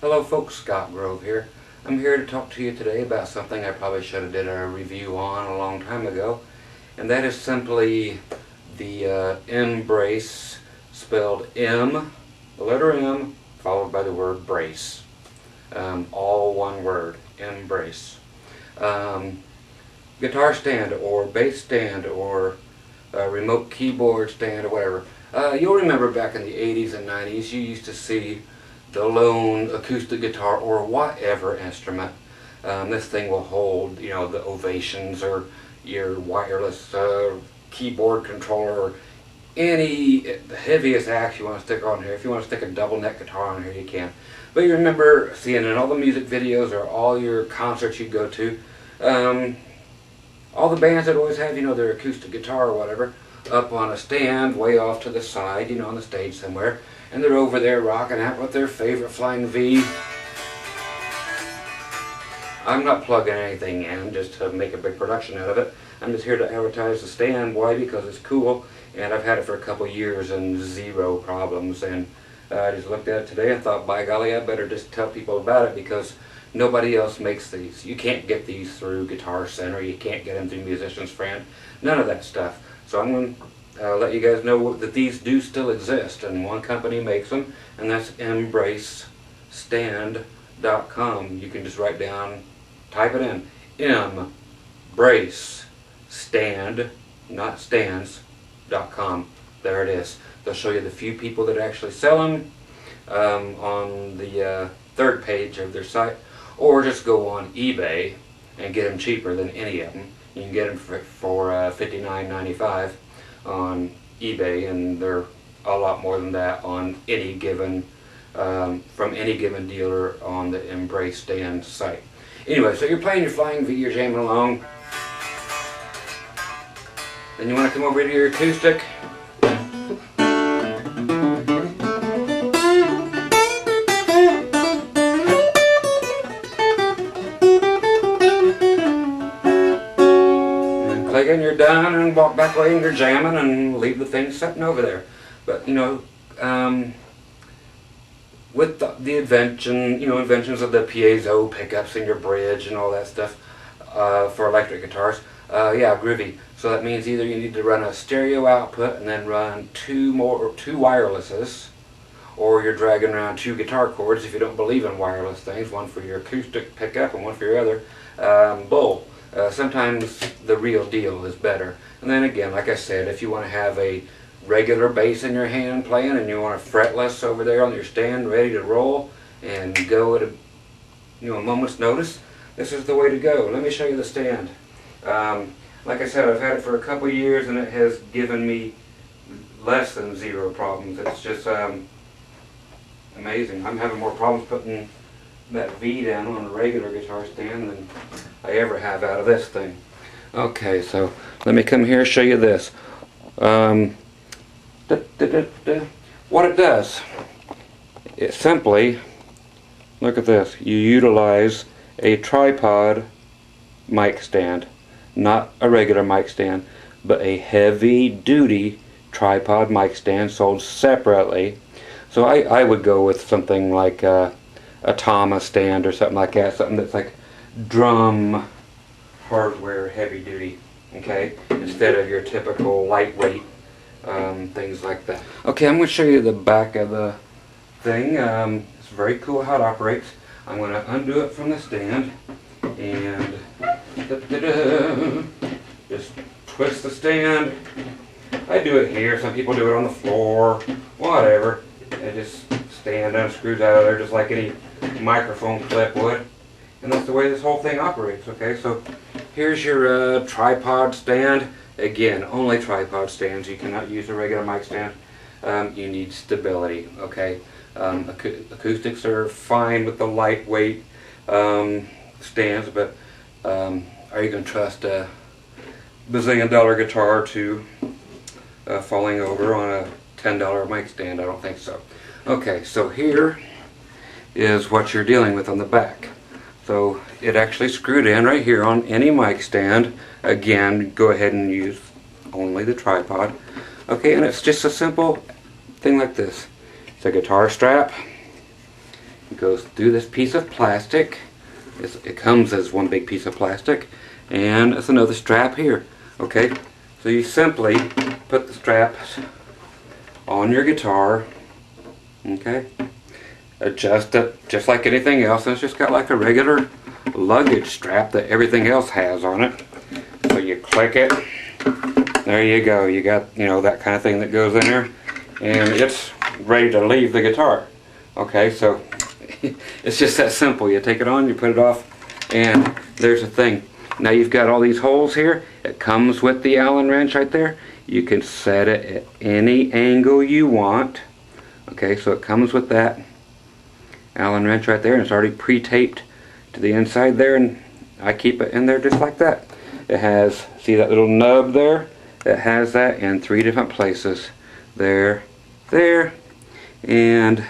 Hello folks, Scott Grove here. I'm here to talk to you today about something I probably should have did a review on a long time ago, and that is simply the MBrace, spelled M, the letter M, followed by the word brace. All one word, MBrace. Guitar stand or bass stand or remote keyboard stand or whatever. You'll remember back in the 80s and 90s you used to see the lone acoustic guitar or whatever instrument. This thing will hold, the Ovations or your wireless keyboard controller or the heaviest axe you want to stick on here. If you want to stick a double neck guitar on here, you can. But you remember seeing in all the music videos or all your concerts you go to, all the bands that always have, their acoustic guitar or whatever, up on a stand way off to the side, on the stage somewhere, and they're over there rocking out with their favorite Flying V. I'm not plugging anything in just to make a big production out of it. I'm just here to advertise the stand. Why? Because it's cool, and I've had it for a couple years and zero problems. And I just looked at it today and thought, by golly, I better just tell people about it because nobody else makes these. You can't get these through Guitar Center. You can't get them through Musician's Friend. None of that stuff. So I'm going to let you guys know that these do still exist, and one company makes them, and that's MBraceStand.com. You can just write down, type it in, MBraceStand, not stands.com. There it is. They'll show you the few people that actually sell them on the third page of their site, or just go on eBay and get them cheaper than any of them. You can get them for $59.95 on eBay, and they're a lot more than that on any given from any given dealer on the MBrace Stand site. Anyway, so you're playing your Flying V, you're jamming along, then you want to come over to your acoustic. Click and you're done, and walk back away and you're jamming and leave the thing sitting over there. But with the inventions of the piezo pickups in your bridge and all that stuff for electric guitars, yeah, Groovy. So that means either you need to run a stereo output and then run two wirelesses, or you're dragging around two guitar cords if you don't believe in wireless things, one for your acoustic pickup and one for your other bowl. Sometimes the real deal is better. And then again, like I said, if you want to have a regular bass in your hand playing and you want a fretless over there on your stand ready to roll and go at a moment's notice, this is the way to go. Let me show you the stand. Like I said, I've had it for a couple years and it has given me less than zero problems. It's just amazing. I'm having more problems putting that V down on a regular guitar stand than I ever have out of this thing. Okay, so let me come here and show you this. What it does, it simply, look at this, you utilize a tripod mic stand, not a regular mic stand, but a heavy duty tripod mic stand sold separately. So I would go with something like a Tama stand or something like that, something that's like drum hardware heavy duty, okay, instead of your typical lightweight things like that. Okay, I'm going to show you the back of the thing. It's very cool how it operates. I'm going to undo it from the stand and just twist the stand. I do it here, some people do it on the floor, whatever. I just stand unscrews out of there just like any microphone clip would, and that's the way this whole thing operates. Okay, so here's your tripod stand. Again, only tripod stands. You cannot use a regular mic stand. You need stability. Okay, acoustics are fine with the lightweight stands, but are you going to trust a bazillion-dollar guitar to falling over on a $10 mic stand? I don't think so. Okay, so here is what you're dealing with on the back. So it actually screwed in right here on any mic stand. Again, go ahead and use only the tripod. Okay, and it's just a simple thing like this. It's a guitar strap, It goes through this piece of plastic. It comes as one big piece of plastic, and it's another strap here. Okay, so you simply put the straps on your guitar. Okay, adjust it just like anything else. And it's just got like a regular luggage strap that everything else has on it. So you click it. There you go. You got, you know, that kind of thing that goes in there, and it's ready to leave the guitar. Okay, so it's just that simple. You take it on, you put it off, and there's the thing. Now you've got all these holes here. It comes with the Allen wrench right there. You can set it at any angle you want. Okay, so it comes with that Allen wrench right there, and it's already pre-taped to the inside there, and I keep it in there just like that. It has, see that little nub there? It has that in 3 different places. There, there, and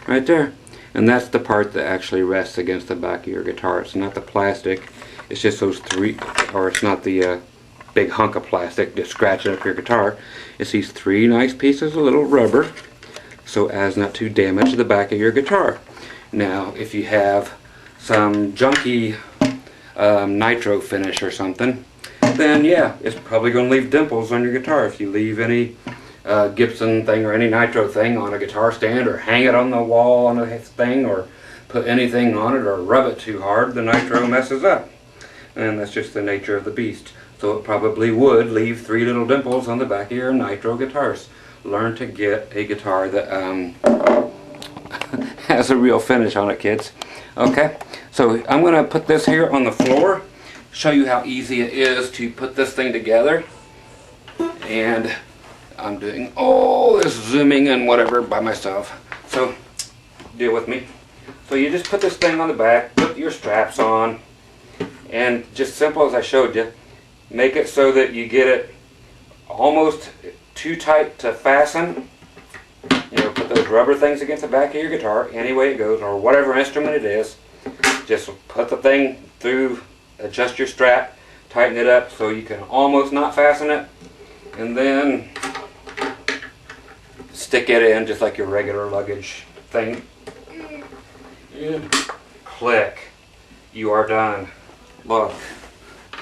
right there. And that's the part that actually rests against the back of your guitar. It's not the plastic. It's just those 3, or it's not the big hunk of plastic just scratching up your guitar. It's these 3 nice pieces of little rubber, so as not to damage the back of your guitar. Now, if you have some junky nitro finish or something, then yeah, it's probably going to leave dimples on your guitar. If you leave any Gibson thing or any nitro thing on a guitar stand, or hang it on the wall on a thing, or put anything on it, or rub it too hard, the nitro messes up. And that's just the nature of the beast. So it probably would leave 3 little dimples on the back of your nitro guitars. Learn to get a guitar that has a real finish on it, kids. Okay, so I'm going to put this here on the floor, show you how easy it is to put this thing together. And I'm doing all this zooming and whatever by myself, so deal with me. So you just put this thing on the back, put your straps on, and just simple as I showed you, make it so that you get it almost too tight to fasten. You know, put those rubber things against the back of your guitar, any way it goes, or whatever instrument it is. Just put the thing through, adjust your strap, tighten it up so you can almost not fasten it, and then stick it in just like your regular luggage thing. And click. You are done. Look,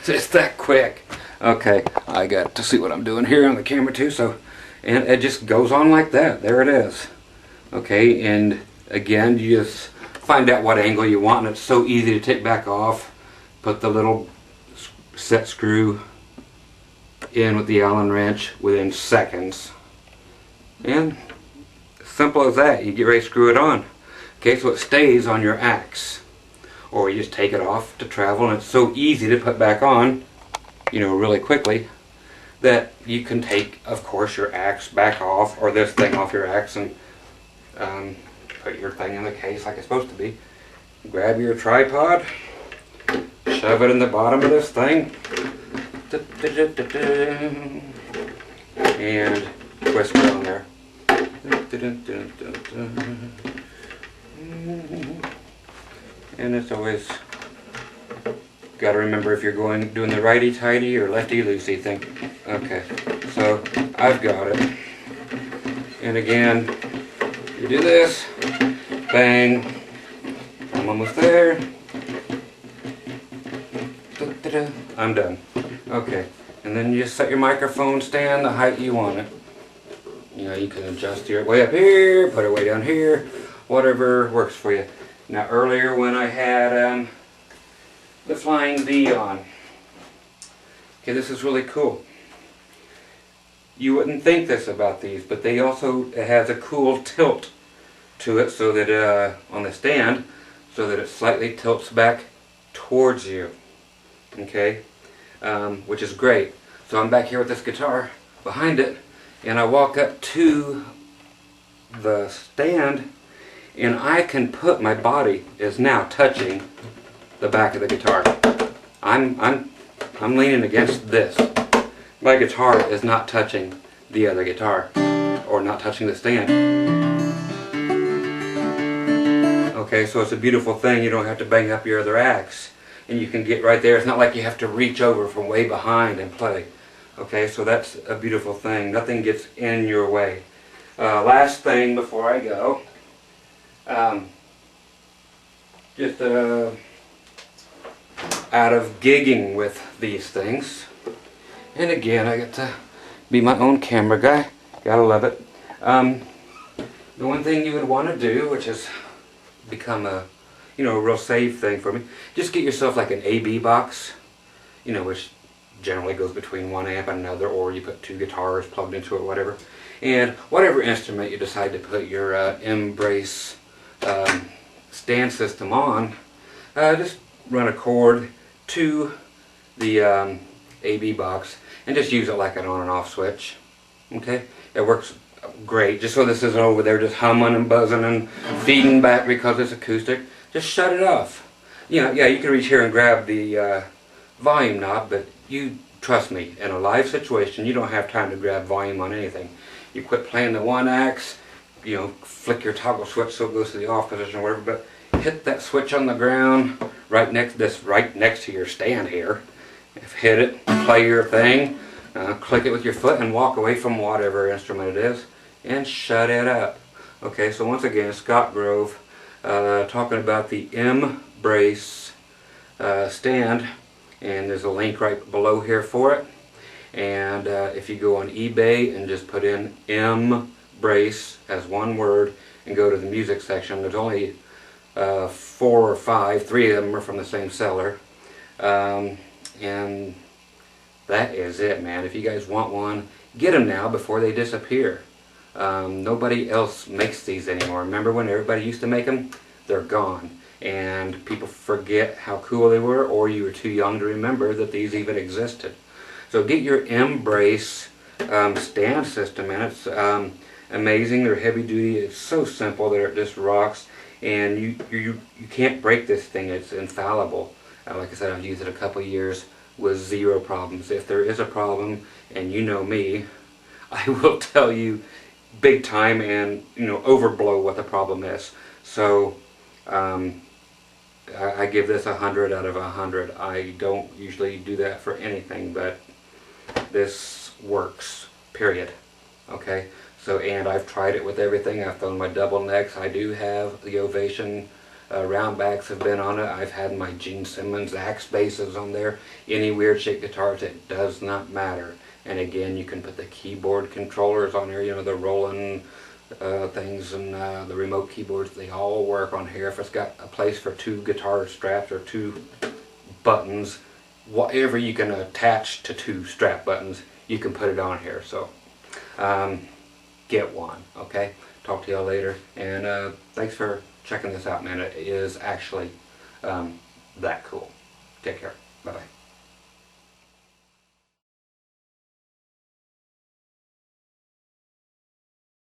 it's that quick. Okay, I got to see what I'm doing here on the camera too, so, and it just goes on like that. There it is. Okay, and again, you just find out what angle you want, and it's so easy to take back off. Put the little set screw in with the Allen wrench within seconds. And simple as that, you get ready to screw it on. Okay, so it stays on your axe. Or you just take it off to travel, and it's so easy to put back on, you know, really quickly, that you can take, of course, your axe back off, or this thing off your axe, and put your thing in the case like it's supposed to be. Grab your tripod, shove it in the bottom of this thing, and twist it on there. And it's always got to remember if you're doing the righty-tighty or lefty-loosey thing. Okay, so I've got it. And again, you do this, bang, I'm almost there. I'm done. Okay, and then you just set your microphone stand the height you want it. You know, you can adjust your way up here, put it way down here, whatever works for you. Now earlier when I had the Flying V on, okay, this is really cool. You wouldn't think this about these, but they also, it has a cool tilt to it so that on the stand, so that it slightly tilts back towards you. Okay, which is great. So I'm back here with this guitar behind it, and I walk up to the stand, and I can put, my body is now touching the back of the guitar. I'm leaning against this. My guitar is not touching the other guitar, or not touching the stand. Okay, so it's a beautiful thing. You don't have to bang up your other axe, and you can get right there. It's not like you have to reach over from way behind and play. Okay, so that's a beautiful thing. Nothing gets in your way. Last thing before I go, just out of gigging with these things. And again, I get to be my own camera guy. Gotta love it. The one thing you would want to do, which has become a a real safe thing for me, just get yourself like an AB box, which generally goes between one amp and another, or you put two guitars plugged into it, whatever. And whatever instrument you decide to put your MBrace stand system on, just run a cord to the AB box and just use it like an on and off switch. Okay, it works great. Just so this isn't over there just humming and buzzing and feeding back because it's acoustic. Just shut it off. Yeah, you can reach here and grab the volume knob, but you trust me, in a live situation, you don't have time to grab volume on anything. You quit playing the one axe, flick your toggle switch so it goes to the off position or whatever, but hit that switch on the ground right next to your stand here. Hit it, play your thing, click it with your foot and walk away from whatever instrument it is and shut it up. Okay, so once again, Scott Grove talking about the MBrace stand, and there's a link right below here for it. And if you go on eBay and just put in MBrace as one word and go to the music section, there's only 4 or 5, 3 of them are from the same seller. And that is it, man. If you guys want one, get them now before they disappear. Nobody else makes these anymore. Remember when everybody used to make them? They're gone. And people forget how cool they were, or you were too young to remember that these even existed. So get your MBrace stand system, and it's amazing. They're heavy duty. It's so simple that it just rocks. And you can't break this thing. It's infallible. Like I said, I've used it a couple years with 0 problems. If there is a problem, and you know me, I will tell you big time and overblow what the problem is. So I give this 100 out of 100. I don't usually do that for anything, but this works, period. Okay, so, and I've tried it with everything. I've thrown my double necks. I do have the Ovation round backs have been on it. I've had my Gene Simmons axe basses on there. Any weird shaped guitars, it does not matter. And again, you can put the keyboard controllers on here, the rolling things, and the remote keyboards. They all work on here. If it's got a place for 2 guitar straps or 2 buttons, whatever you can attach to 2 strap buttons, you can put it on here. So get one. Okay, talk to y'all later, and thanks for checking this out, man. It is actually that cool. Take care. Bye bye.